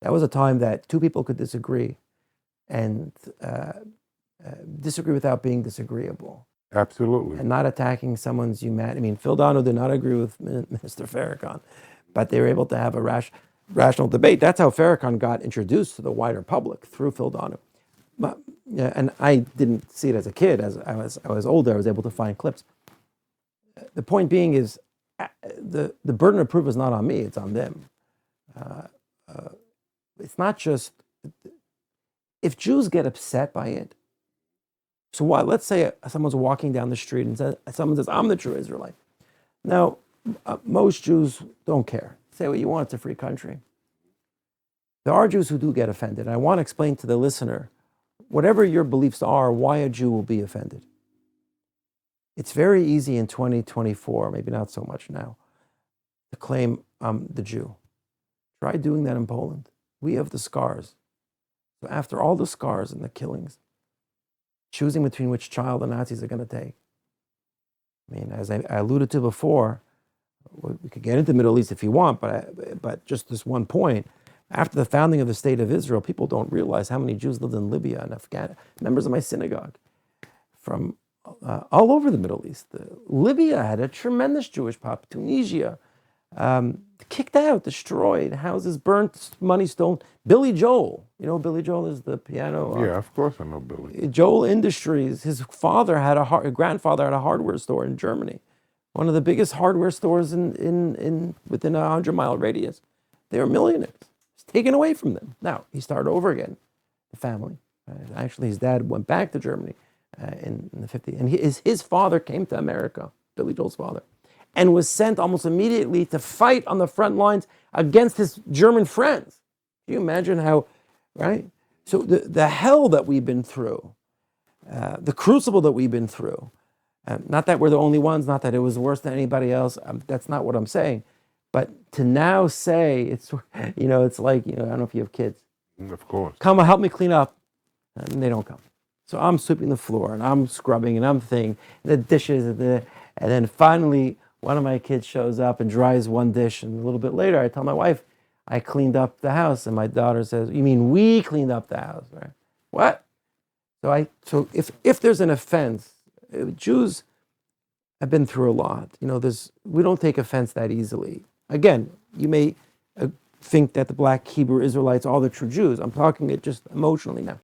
That was a time that two people could disagree and disagree without being disagreeable. Absolutely. And not attacking someone's humanity. I mean, Phil Donahue did not agree with Minister Farrakhan, but they were able to have a rational debate. That's how Farrakhan got introduced to the wider public, through Phil Donahue. But, yeah, and I didn't see it as a kid. As I was older, I was able to find clips. The point being is, the burden of proof is not on me; it's on them. It's not just if Jews get upset by it. So what? Let's say someone's walking down the street and someone says, "I'm the true Israelite." Now, most Jews don't care. Say what you want; it's a free country. There are Jews who do get offended. I want to explain to the listener, whatever your beliefs are, why a Jew will be offended. It's very easy in 2024, maybe not so much now, to claim I'm the Jew. Try doing that in Poland. We have the scars. So after all the scars and the killings, choosing between which child the Nazis are going to take. I mean, as I alluded to before, we could get into the Middle East if you want, but just this one point. After the founding of the State of Israel, people don't realize how many Jews lived in Libya and Afghanistan. Members of my synagogue from all over the Middle East. Libya had a tremendous Jewish pop. Tunisia, kicked out, destroyed, houses burnt, money stolen. Billy Joel, you know, Billy Joel is the piano. Yeah, of course I know Billy. Joel Industries. His grandfather had a hardware store in Germany, one of the biggest hardware stores in within a 100-mile radius. They were millionaires. It's taken away from them. Now he started over again. The family. Actually, his dad went back to Germany in the 50s, and his father came to America, Billy Joel's father, and was sent almost immediately to fight on the front lines against his German friends. Can you imagine how, right? So the hell that we've been through, the crucible that we've been through, not that we're the only ones, not that it was worse than anybody else, that's not what I'm saying, but to now say, it's like, I don't know if you have kids. Of course. Come help me clean up, and they don't come. So I'm sweeping the floor, and I'm scrubbing, and I'm thinking, the dishes, and then finally, one of my kids shows up and dries one dish, and a little bit later, I tell my wife, I cleaned up the house, and my daughter says, "You mean we cleaned up the house, right?" What? So if there's an offense, Jews have been through a lot. We don't take offense that easily. Again, you may think that the black Hebrew Israelites are all the true Jews. I'm talking it just emotionally now.